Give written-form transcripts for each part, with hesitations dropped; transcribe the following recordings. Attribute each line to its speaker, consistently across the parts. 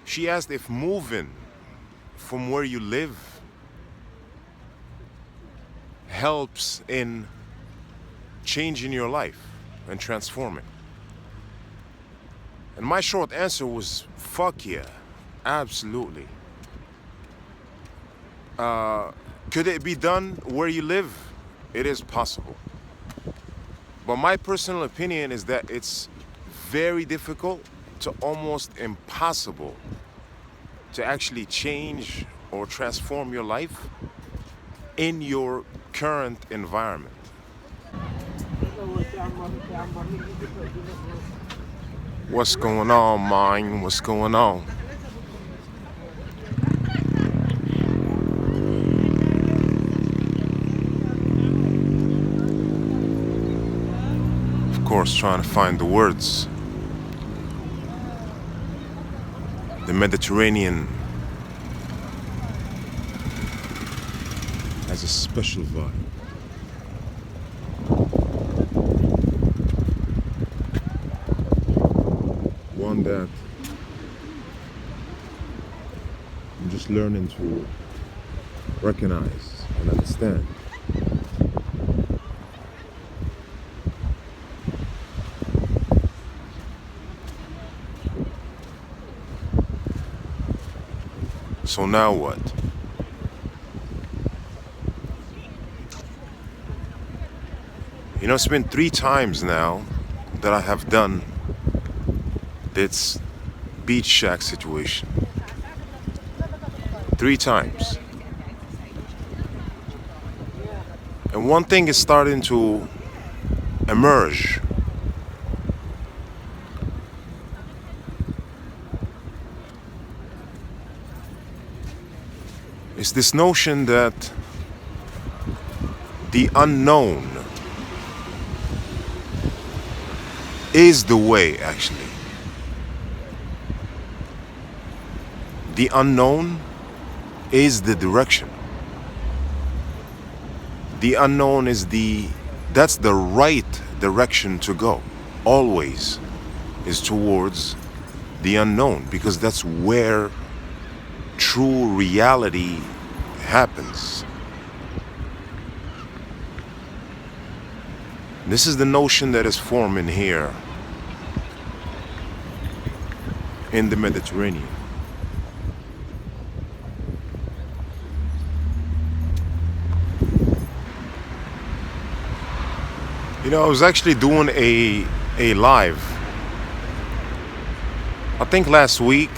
Speaker 1: She asked if moving from where you live helps in changing your life and transforming. And my short answer was fuck yeah, absolutely. Could it be done where you live? It is possible. But my personal opinion is that it's very difficult to almost impossible to actually change or transform your life in your current environment. What's going on, mine? What's going on? Of course, trying to find the words. The Mediterranean has a special vibe. One that I'm just learning to recognize and understand. So now what? You know, it's been 3 times now that I have done this beach shack situation. 3 times. And one thing is starting to emerge. It's this notion that the unknown is the way, actually. The unknown is the direction. The unknown is that's the right direction to go. Always is towards the unknown, because that's where true reality happens. This is the notion that is forming here in the Mediterranean. You know, I was actually doing a live, I think last week,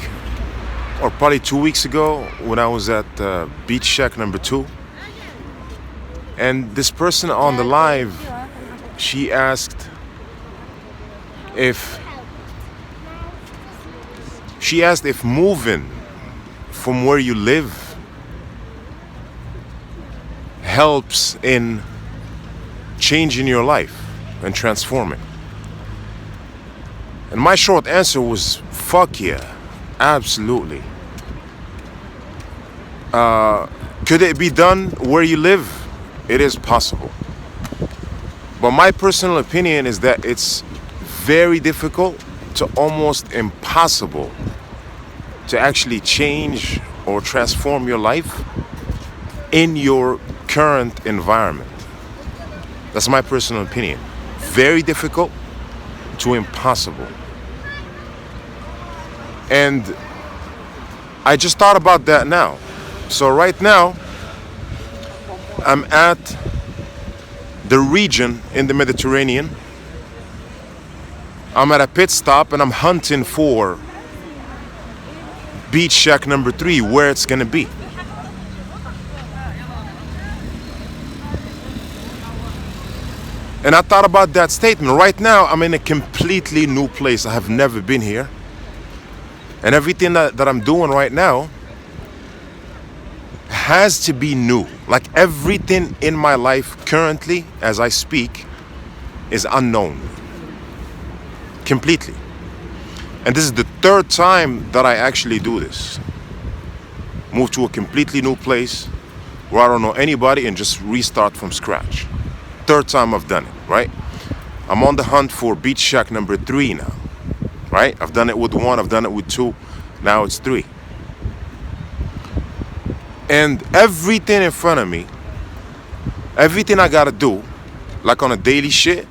Speaker 1: or probably 2 weeks ago, when I was at Beach Shack number 2. And this person on the live, she asked if moving from where you live helps in changing your life and transforming. And my short answer was fuck yeah, absolutely. Could it be done where you live? It is possible. But my personal opinion is that it's very difficult to almost impossible to actually change or transform your life in your current environment. That's my personal opinion. Very difficult to impossible. And I just thought about that now. So right now, I'm at the region in the Mediterranean. I'm at a pit stop and I'm hunting for Beach Shack number 3, where it's gonna be. And I thought about that statement. Right now, I'm in a completely new place. I have never been here. And everything that I'm doing right now has to be new. Like everything in my life currently, as I speak, is unknown. Completely. And this is the 3rd time that I actually do this. Move to a completely new place where I don't know anybody and just restart from scratch. 3rd time I've done it, right? I'm on the hunt for Beach Shack number 3 now, right? I've done it with 1, I've done it with 2. Now it's 3. And everything in front of me, everything I gotta do, like on a daily shit,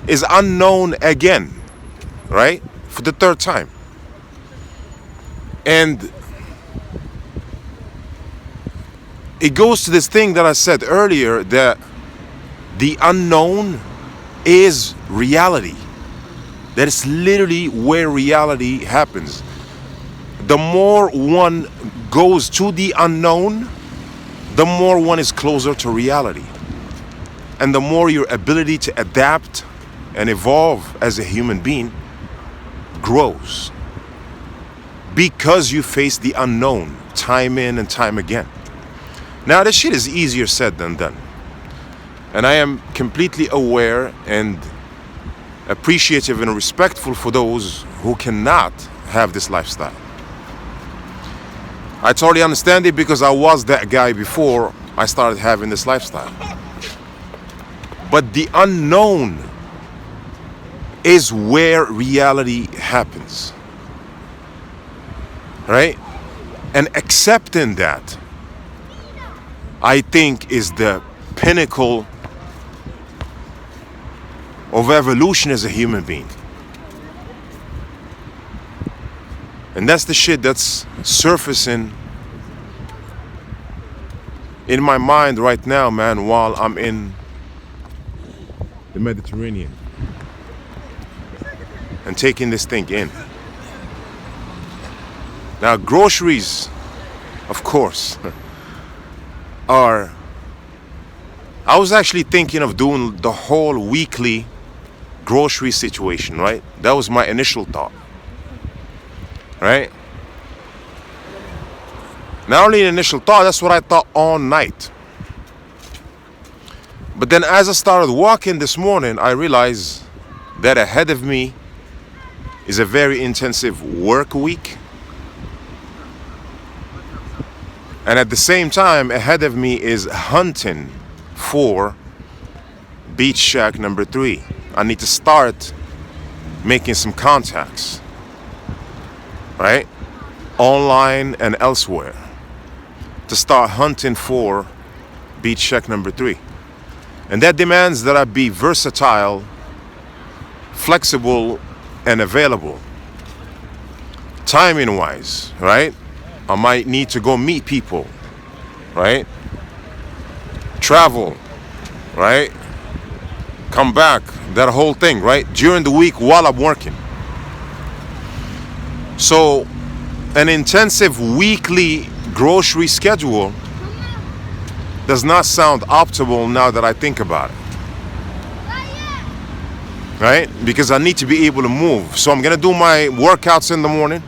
Speaker 1: is unknown again, right? For the 3rd time. And it goes to this thing that I said earlier, that the unknown is reality. That is literally where reality happens. The more one goes to the unknown, the more one is closer to reality. And the more your ability to adapt and evolve as a human being grows. Because you face the unknown time in and time again. Now, this shit is easier said than done. And I am completely aware and appreciative and respectful for those who cannot have this lifestyle. I totally understand it because I was that guy before I started having this lifestyle. But the unknown is where reality happens. Right? And accepting that, I think, is the pinnacle of evolution as a human being. And that's the shit that's surfacing in my mind right now, man, while I'm in the Mediterranean and taking this thing in. Now, groceries, of course, I was actually thinking of doing the whole weekly grocery situation, right? That was my initial thought, right? Not only an initial thought, that's what I thought all night. But then as I started walking this morning, I realized that ahead of me is a very intensive work week. And at the same time, ahead of me is hunting for Beach Shack number 3. I need to start making some contacts, right? Online and elsewhere, to start hunting for Beach Shack number 3. And that demands that I be versatile, flexible, and available. Timing wise, right? I might need to go meet people, right? Travel, right? Come back, that whole thing, right? During the week while I'm working. So, an intensive weekly grocery schedule does not sound optimal now that I think about it. Right? Because I need to be able to move. So I'm gonna do my workouts in the morning.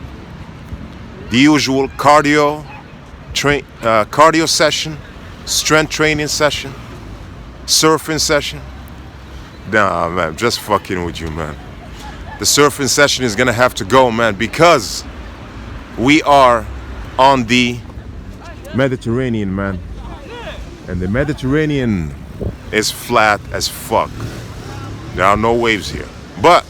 Speaker 1: The usual cardio session, strength training session, surfing session. Nah, man, just fucking with you, man. The surfing session is gonna have to go, man, because we are on the Mediterranean, man. And the Mediterranean is flat as fuck. There are no waves here. But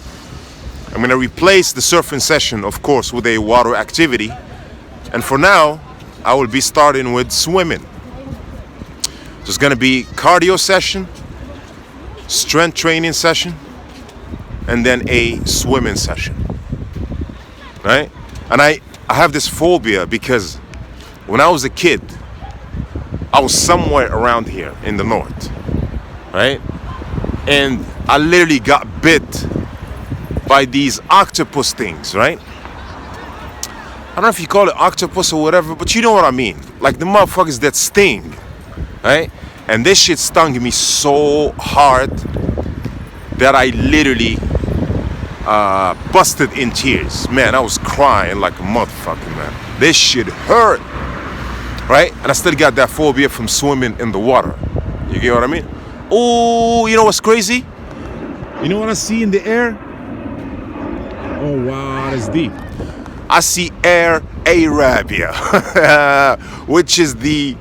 Speaker 1: I'm gonna replace the surfing session, of course, with a water activity. And for now, I will be starting with swimming. So it's gonna be cardio session, strength training session, and then a swimming session, right? And I have this phobia because when I was a kid, I was somewhere around here in the north, right? And I literally got bit by these octopus things, right? I don't know if you call it octopus or whatever, but you know what I mean. Like the motherfuckers that sting, right? And this shit stung me so hard that I literally busted in tears. Man, I was crying like a motherfucker, man. This shit hurt, right? And I still got that phobia from swimming in the water. You get what I mean? Oh, you know what's crazy? You know what I see in the air? Oh, wow, that's deep. I see Air Arabia, which is the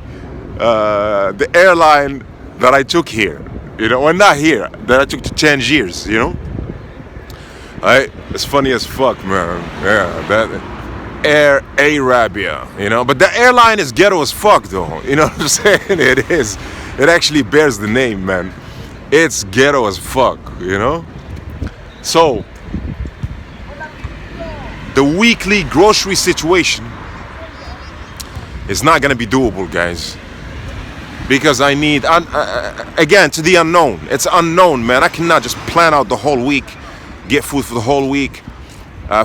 Speaker 1: airline that I took here. You know, well, not here, that I took to Tangiers, you know? It's funny as fuck, man. Yeah, Air Arabia, you know. But the airline is ghetto as fuck, though. You know what I'm saying? It is. It actually bears the name, man. It's ghetto as fuck, you know. So the weekly grocery situation is not gonna be doable, guys, because I need again, to the unknown. It's unknown, man. I cannot just plan out the whole week, get food for the whole week.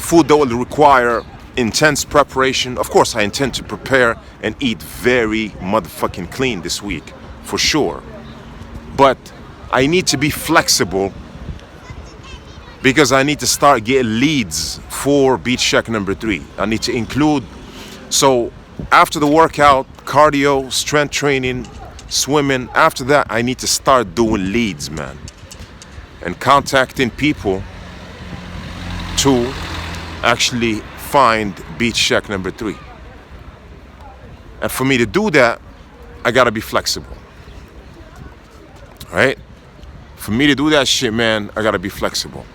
Speaker 1: Food that will require intense preparation. Of course, I intend to prepare and eat very motherfucking clean this week, for sure. But I need to be flexible because I need to start getting leads for Beach Shack number 3. I need to include, so after the workout, cardio, strength training, swimming, after that, I need to start doing leads, man, and contacting people to actually find Beach Shack number 3. And for me to do that, I gotta be flexible. All right? For me to do that shit, man, I gotta be flexible.